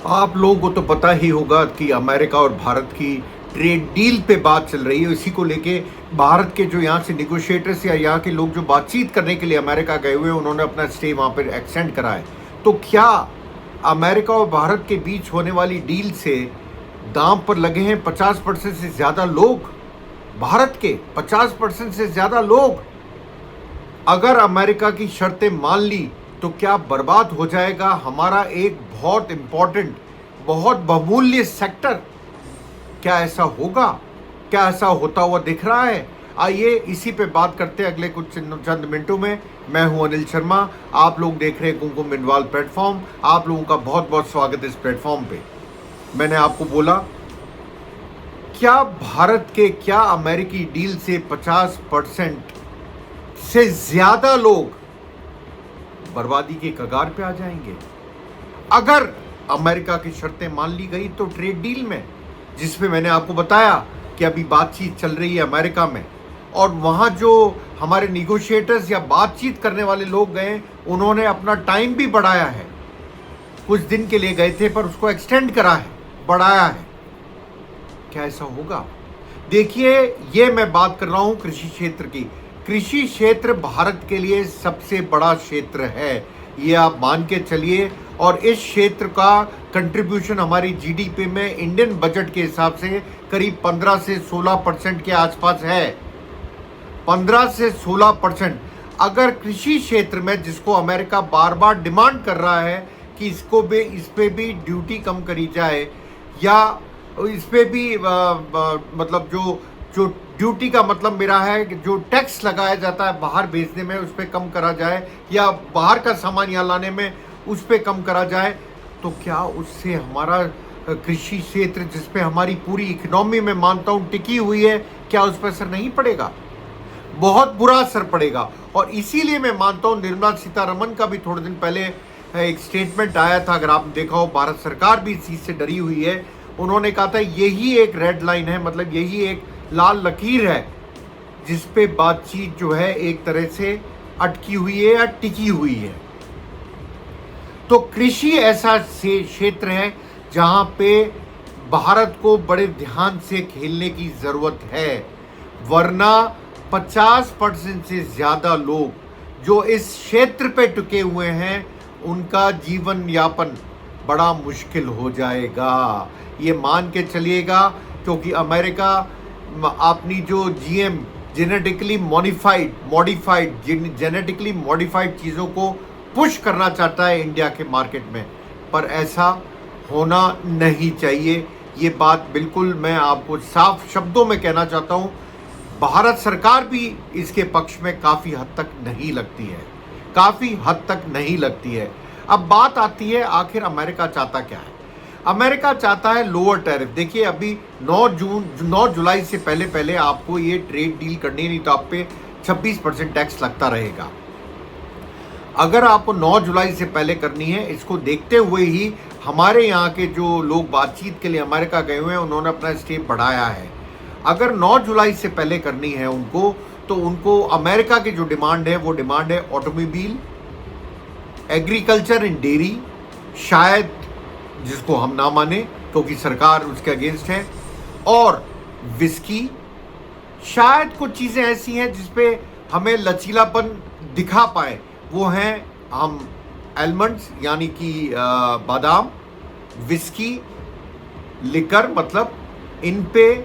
आप लोगों को तो पता ही होगा कि अमेरिका और भारत की ट्रेड डील पे बात चल रही है। इसी को लेके भारत के जो यहाँ से निगोशिएटर्स या यहाँ के लोग जो बातचीत करने के लिए अमेरिका गए हुए हैं, उन्होंने अपना स्टे वहाँ पर एक्सटेंड करा है। तो क्या अमेरिका और भारत के बीच होने वाली डील से दांव पर लगे हैं 50% से ज़्यादा लोग? भारत के 50% से ज़्यादा लोग अगर अमेरिका की शर्तें मान ली तो क्या बर्बाद हो जाएगा हमारा एक बहुत इंपॉर्टेंट, बहुत बहुमूल्य सेक्टर? क्या ऐसा होगा? क्या ऐसा होता हुआ दिख रहा है? आइए इसी पे बात करते हैं अगले कुछ चंद मिनटों में। मैं हूं अनिल शर्मा, आप लोग देख रहे हैं कुमकुम बिंदवाल प्लेटफॉर्म। आप लोगों का बहुत बहुत स्वागत है इस प्लेटफॉर्म पे। मैंने आपको बोला, क्या भारत के, क्या अमेरिकी डील से 50% से ज्यादा लोग बर्बादी के कगार पे आ जाएंगे अगर अमेरिका की शर्तें मान ली गई? तो ट्रेड डील में, जिसमें मैंने आपको बताया कि अभी बातचीत चल रही है अमेरिका में, और वहां जो हमारे निगोशिएटर्स या बातचीत करने वाले लोग गए, उन्होंने अपना टाइम भी बढ़ाया है। कुछ दिन के लिए गए थे पर उसको एक्सटेंड करा है, बढ़ाया है। क्या ऐसा होगा? देखिए, ये मैं बात कर रहा हूं कृषि क्षेत्र की। कृषि क्षेत्र भारत के लिए सबसे बड़ा क्षेत्र है, ये आप मान के चलिए। और इस क्षेत्र का कंट्रीब्यूशन हमारी जीडीपी में इंडियन बजट के हिसाब से करीब 15 से 16% के आसपास है। 15 से 16%। अगर कृषि क्षेत्र में, जिसको अमेरिका बार बार डिमांड कर रहा है कि इस पे भी ड्यूटी कम करी जाए, या इस पे भी मतलब जो जो ड्यूटी का मतलब मेरा है कि जो टैक्स लगाया जाता है बाहर भेजने में, उस पर कम करा जाए, या बाहर का सामान यहाँ लाने में उस पर कम करा जाए, तो क्या उससे हमारा कृषि क्षेत्र, जिसपे हमारी पूरी इकोनॉमी में मानता हूँ टिकी हुई है, क्या उस पर असर नहीं पड़ेगा? बहुत बुरा असर पड़ेगा। और इसीलिए मैं मानता हूँ, निर्मला सीतारमण का भी थोड़े दिन पहले एक स्टेटमेंट आया था, अगर आपने देखा हो, भारत सरकार भी इस चीज़ से डरी हुई है। उन्होंने कहा था यही एक रेड लाइन है, मतलब यही एक लाल लकीर है जिस पे बातचीत जो है एक तरह से अटकी हुई है या टिकी हुई है। तो कृषि ऐसा से क्षेत्र है जहां पे भारत को बड़े ध्यान से खेलने की जरूरत है, वरना 50% से ज्यादा लोग जो इस क्षेत्र पे टिके हुए हैं, उनका जीवन यापन बड़ा मुश्किल हो जाएगा, ये मान के चलिएगा। क्योंकि अमेरिका अपनी जो जीएम, जेनेटिकली मॉडिफाइड चीज़ों को पुश करना चाहता है इंडिया के मार्केट में, पर ऐसा होना नहीं चाहिए। ये बात बिल्कुल मैं आपको साफ शब्दों में कहना चाहता हूँ। भारत सरकार भी इसके पक्ष में काफ़ी हद तक नहीं लगती है, काफ़ी हद तक नहीं लगती है। अब बात आती है, आखिर अमेरिका चाहता क्या है? अमेरिका चाहता है लोअर टैरिफ। देखिए, अभी 9 जुलाई से पहले आपको ये ट्रेड डील करनी, नहीं तो आप पे 26% टैक्स लगता रहेगा। अगर आपको 9 जुलाई से पहले करनी है, इसको देखते हुए ही हमारे यहाँ के जो लोग बातचीत के लिए अमेरिका गए हुए हैं, उन्होंने अपना स्टेप बढ़ाया है। अगर 9 जुलाई से पहले करनी है उनको, तो उनको अमेरिका की जो डिमांड है, वो डिमांड है ऑटोमोबाइल, एग्रीकल्चर एंड डेयरी, शायद, जिसको हम ना माने क्योंकि सरकार उसके अगेंस्ट है, और विस्की। शायद कुछ चीज़ें ऐसी हैं जिसपे हमें लचीलापन दिखा पाए, वो हैं हम आलमंड्स यानी कि बादाम, विस्की, लिकर, मतलब इन पे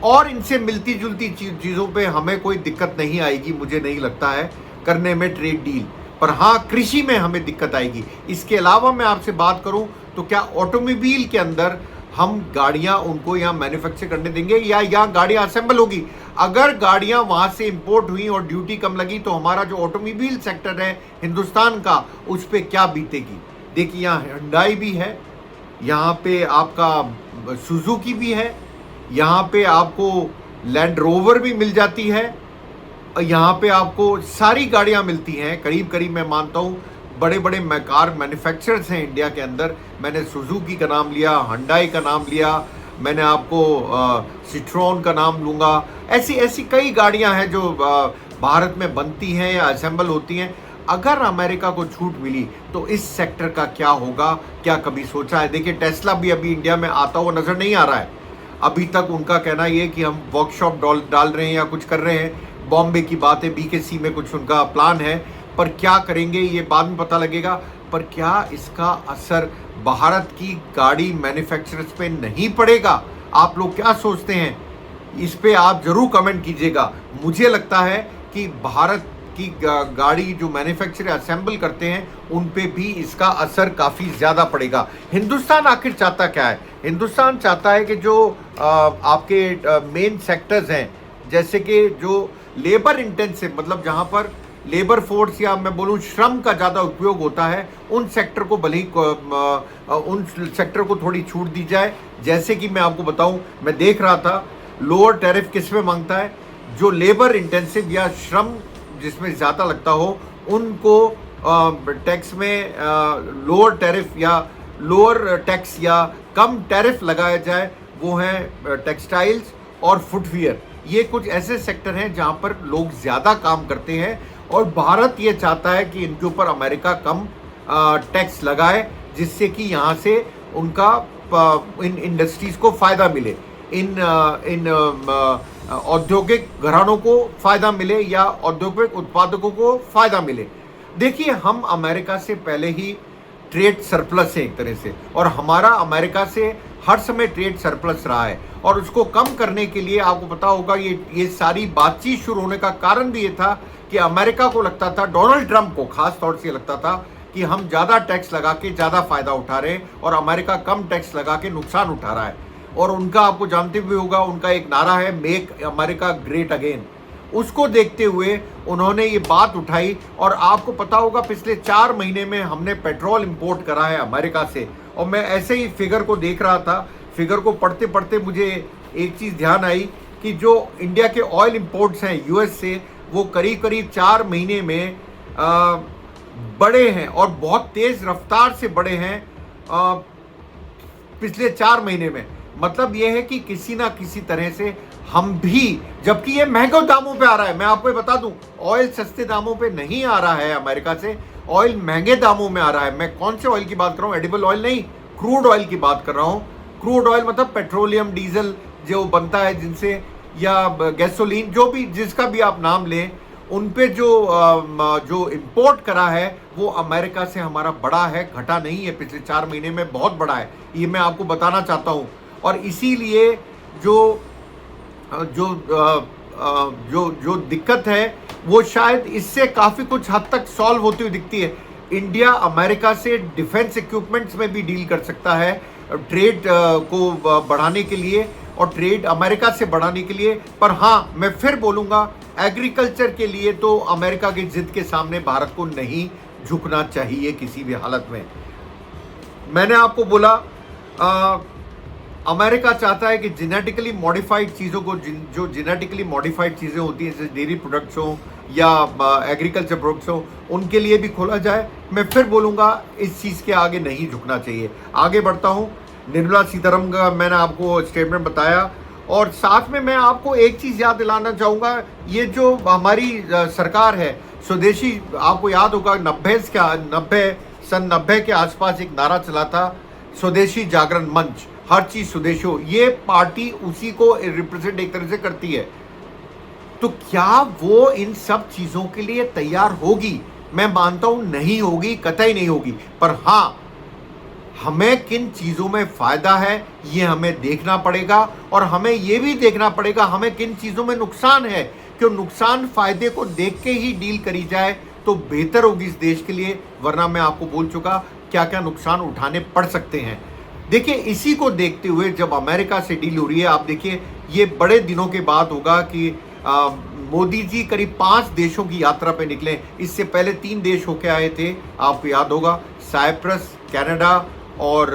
और इनसे मिलती जुलती चीज़ों पे हमें कोई दिक्कत नहीं आएगी, मुझे नहीं लगता है करने में ट्रेड डील। पर हाँ, कृषि में हमें दिक्कत आएगी। इसके अलावा मैं आपसे बात करूं तो क्या ऑटोमोबाइल के अंदर हम गाड़ियां उनको यहाँ मैन्युफैक्चर करने देंगे, या यहाँ गाड़ियां असेंबल होगी? अगर गाड़ियां वहां से इंपोर्ट हुई और ड्यूटी कम लगी, तो हमारा जो ऑटोमोबाइल सेक्टर है हिंदुस्तान का, उस पर क्या बीतेगी? देखिए, यहाँ हुंडई भी है, यहाँ पे आपका सुजुकी भी है, यहाँ पे आपको लैंड रोवर भी मिल जाती है, यहाँ पे आपको सारी गाड़ियाँ मिलती हैं। करीब करीब मैं मानता हूँ बड़े बड़े कार मैन्युफैक्चरर्स हैं इंडिया के अंदर। मैंने सुजुकी का नाम लिया, हुंडई का नाम लिया, मैंने आपको सिट्रोन का नाम लूँगा। ऐसी ऐसी कई गाड़ियाँ हैं जो भारत में बनती हैं या असेंबल होती हैं। अगर अमेरिका को छूट मिली तो इस सेक्टर का क्या होगा, क्या कभी सोचा है? देखिए टेस्ला भी अभी इंडिया में आता हुआ नजर नहीं आ रहा है। अभी तक उनका कहना ये कि हम वर्कशॉप डाल रहे हैं या कुछ कर रहे हैं। बॉम्बे की बात है, BKC में कुछ उनका प्लान है, पर क्या करेंगे ये बाद में पता लगेगा। पर क्या इसका असर भारत की गाड़ी मैन्युफैक्चरर्स पे नहीं पड़ेगा? आप लोग क्या सोचते हैं? इस पे आप जरूर कमेंट कीजिएगा। मुझे लगता है कि भारत की गाड़ी जो मैन्युफैक्चर असेंबल करते हैं उन पे भी इसका असर काफ़ी ज़्यादा पड़ेगा। हिंदुस्तान आखिर चाहता क्या है? हिंदुस्तान चाहता है कि जो आपके मेन सेक्टर्स हैं, जैसे कि जो लेबर इंटेंसिव, मतलब जहाँ पर लेबर फोर्स या मैं बोलूँ श्रम का ज़्यादा उपयोग होता है, उन सेक्टर को भले ही उन सेक्टर को थोड़ी छूट दी जाए। जैसे कि मैं आपको बताऊं, मैं देख रहा था लोअर टैरिफ किस पे मांगता है? जो लेबर इंटेंसिव या श्रम जिसमें ज़्यादा लगता हो उनको टैक्स में लोअर टैरिफ या लोअर टैक्स या कम टैरिफ लगाया जाए। वो है टेक्सटाइल्स और फुटवियर। ये कुछ ऐसे सेक्टर हैं जहां पर लोग ज़्यादा काम करते हैं और भारत ये चाहता है कि इनके ऊपर अमेरिका कम टैक्स लगाए, जिससे कि यहाँ से उनका इन इंडस्ट्रीज़ को फ़ायदा मिले, इन औद्योगिक घरानों को फ़ायदा मिले या औद्योगिक उत्पादकों को फ़ायदा मिले। देखिए हम अमेरिका से पहले ही ट्रेड सरप्लस है एक तरह से, और हमारा अमेरिका से हर समय ट्रेड सरप्लस रहा है। और उसको कम करने के लिए आपको पता होगा ये सारी बातचीत शुरू होने का कारण भी ये था कि अमेरिका को लगता था, डोनाल्ड ट्रंप को खास तौर से लगता था कि हम ज़्यादा टैक्स लगा के ज़्यादा फ़ायदा उठा रहे हैं और अमेरिका कम टैक्स लगा के नुकसान उठा रहा है। और उनका आपको जानते भी होगा, उनका एक नारा है मेक अमेरिका ग्रेट अगेन। उसको देखते हुए उन्होंने ये बात उठाई। और आपको पता होगा पिछले 4 महीने में हमने पेट्रोल इंपोर्ट करा है अमेरिका से। और मैं ऐसे ही फिगर को देख रहा था, फिगर को पढ़ते पढ़ते मुझे एक चीज़ ध्यान आई कि जो इंडिया के ऑयल इंपोर्ट्स हैं US से, वो करीब करीब 4 महीने में बढ़े हैं और बहुत तेज़ रफ्तार से बढ़े हैं पिछले 4 महीने में। मतलब ये है कि किसी ना किसी तरह से हम भी, जबकि ये महंगे दामों पे आ रहा है, मैं आपको बता दूं ऑयल सस्ते दामों पे नहीं आ रहा है अमेरिका से, ऑयल महंगे दामों में आ रहा है। मैं कौन से ऑयल की बात कर रहा हूँ? एडिबल ऑयल नहीं, क्रूड ऑयल की बात कर रहा हूँ। क्रूड ऑयल मतलब पेट्रोलियम डीजल जो बनता है जिनसे, या गैसोलीन, जो भी जिसका भी आप नाम लें, उन पे जो इंपोर्ट करा है वो अमेरिका से हमारा बढ़ा है, घटा नहीं है। पिछले 4 महीने में बहुत बढ़ा है, ये मैं आपको बताना चाहता हूँ। और इसीलिए जो दिक्कत है वो शायद इससे काफ़ी कुछ हद तक सॉल्व होती हुई दिखती है। इंडिया अमेरिका से डिफेंस इक्विपमेंट्स में भी डील कर सकता है ट्रेड को बढ़ाने के लिए और ट्रेड अमेरिका से बढ़ाने के लिए। पर हाँ, मैं फिर बोलूँगा, एग्रीकल्चर के लिए तो अमेरिका की जिद के सामने भारत को नहीं झुकना चाहिए किसी भी हालत में। मैंने आपको बोला अमेरिका चाहता है कि जेनेटिकली मॉडिफाइड चीज़ों को, जो जेनेटिकली मॉडिफाइड चीज़ें होती हैं जैसे डेयरी प्रोडक्ट्स हो या एग्रीकल्चर प्रोडक्ट्स हो, उनके लिए भी खोला जाए। मैं फिर बोलूँगा इस चीज़ के आगे नहीं झुकना चाहिए। आगे बढ़ता हूँ। निर्मला सीतारमण का मैंने आपको स्टेटमेंट बताया, और साथ में मैं आपको एक चीज़ याद दिलाना चाहूँगा, ये जो हमारी सरकार है स्वदेशी, आपको याद होगा सन 90 के आसपास एक नारा चला था, स्वदेशी जागरण मंच, हर चीज स्वदेशी हो। ये पार्टी उसी को रिप्रेजेंट एक तरह से करती है। तो क्या वो इन सब चीजों के लिए तैयार होगी? मैं मानता हूं नहीं होगी, कतई नहीं होगी। पर हाँ, हमें किन चीजों में फायदा है ये हमें देखना पड़ेगा, और हमें ये भी देखना पड़ेगा हमें किन चीजों में नुकसान है। क्यों नुकसान फायदे को देख के ही डील करी जाए तो बेहतर होगी इस देश के लिए। वरना मैं आपको बोल चुका क्या क्या नुकसान उठाने पड़ सकते हैं। देखिए, इसी को देखते हुए जब अमेरिका से डील हो रही है, आप देखिए ये बड़े दिनों के बाद होगा कि मोदी जी करीब 5 देशों की यात्रा पे निकले। इससे पहले 3 देश होके आए थे, आपको याद होगा, साइप्रस, कनाडा और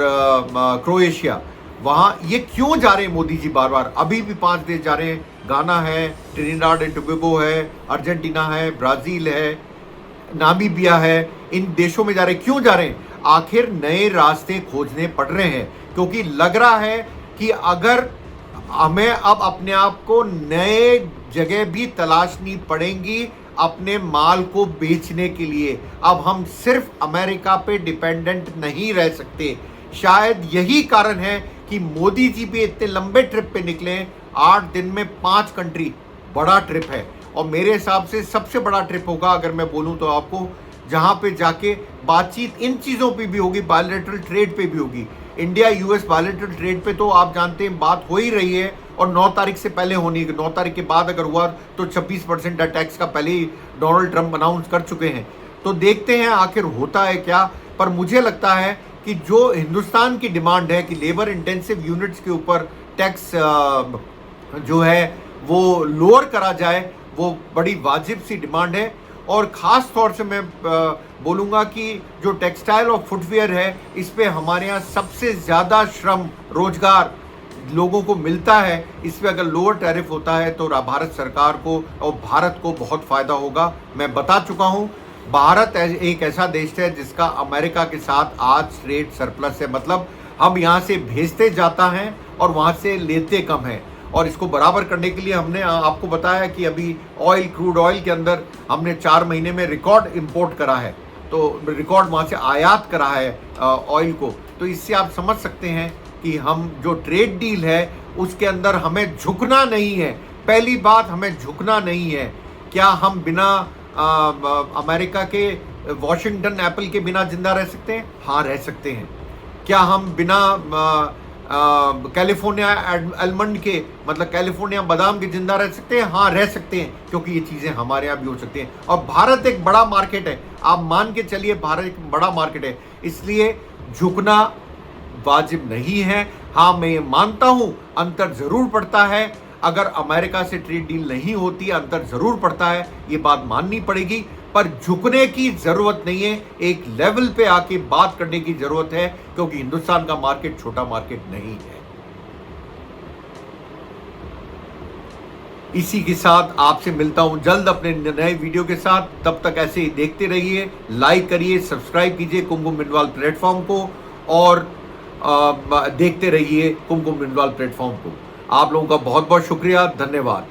क्रोएशिया। वहाँ ये क्यों जा रहे हैं मोदी जी बार बार? अभी भी 5 देश जा रहे हैं, गाना है, ट्रिनिडाड एंड टोबैगो है, अर्जेंटीना है, ब्राज़ील है, नामीबिया है। इन देशों में जा रहे हैं। क्यों जा रहे हैं? आखिर नए रास्ते खोजने पड़ रहे हैं, क्योंकि लग रहा है कि अगर हमें अब अपने आप को नए जगह भी तलाशनी पड़ेंगी अपने माल को बेचने के लिए। अब हम सिर्फ अमेरिका पे डिपेंडेंट नहीं रह सकते। शायद यही कारण है कि मोदी जी भी इतने लंबे ट्रिप पे निकले। 8 दिन में 5 कंट्री, बड़ा ट्रिप है। और मेरे हिसाब से सबसे बड़ा ट्रिप होगा, अगर मैं बोलूं तो आपको, जहां पे जाके बातचीत इन चीज़ों पे भी होगी, बायलैटरल ट्रेड पे भी होगी। इंडिया यूएस बायलैटरल ट्रेड पे तो आप जानते हैं बात हो ही रही है, और 9 तारीख से पहले होनी है। 9 तारीख के बाद अगर हुआ तो 26% टैक्स का पहले ही डोनाल्ड ट्रंप अनाउंस कर चुके हैं। तो देखते हैं आखिर होता है क्या। पर मुझे लगता है कि जो हिंदुस्तान की डिमांड है कि लेबर इंटेंसिव यूनिट्स के ऊपर टैक्स जो है वो लोअर करा जाए, वो बड़ी वाजिब सी डिमांड है। और ख़ास तौर से मैं बोलूँगा कि जो टेक्सटाइल और फुटवेयर है, इस पे हमारे यहाँ सबसे ज़्यादा श्रम रोजगार लोगों को मिलता है। इस पे अगर लोअर टैरिफ होता है तो भारत सरकार को और भारत को बहुत फ़ायदा होगा। मैं बता चुका हूँ, भारत एक ऐसा देश है जिसका अमेरिका के साथ आज ट्रेड सरप्लस है। मतलब हम यहाँ से भेजते जाता है और वहाँ से लेते कम है। और इसको बराबर करने के लिए हमने आपको बताया कि अभी क्रूड ऑयल के अंदर हमने 4 महीने में रिकॉर्ड इंपोर्ट करा है, तो रिकॉर्ड वहाँ से आयात करा है ऑयल को। तो इससे आप समझ सकते हैं कि हम जो ट्रेड डील है उसके अंदर हमें झुकना नहीं है। पहली बात, हमें झुकना नहीं है। क्या हम बिना अमेरिका के वॉशिंगटन एप्पल के बिना जिंदा रह सकते हैं? हाँ, रह सकते हैं। क्या हम बिना कैलिफोर्निया आलमंड के, मतलब कैलिफोर्निया बादाम के जिंदा रह सकते हैं? हाँ, रह सकते हैं, क्योंकि ये चीज़ें हमारे यहाँ भी हो सकती हैं। और भारत एक बड़ा मार्केट है, आप मान के चलिए, भारत एक बड़ा मार्केट है, इसलिए झुकना वाजिब नहीं है। हाँ, मैं ये मानता हूँ अंतर ज़रूर पड़ता है। अगर अमेरिका से ट्रेड डील नहीं होती, अंतर ज़रूर पड़ता है, ये बात माननी पड़ेगी। पर झुकने की ज़रूरत नहीं है, एक लेवल पे आके बात करने की ज़रूरत है, क्योंकि हिंदुस्तान का मार्केट छोटा मार्केट नहीं है। इसी के साथ आपसे मिलता हूं जल्द अपने नए वीडियो के साथ। तब तक ऐसे ही देखते रहिए, लाइक करिए, सब्सक्राइब कीजिए कुमकुम बिंदवाल प्लेटफॉर्म को, और देखते रहिए कुमकुम बिंदवाल प्लेटफॉर्म को। आप लोगों का बहुत बहुत शुक्रिया, धन्यवाद।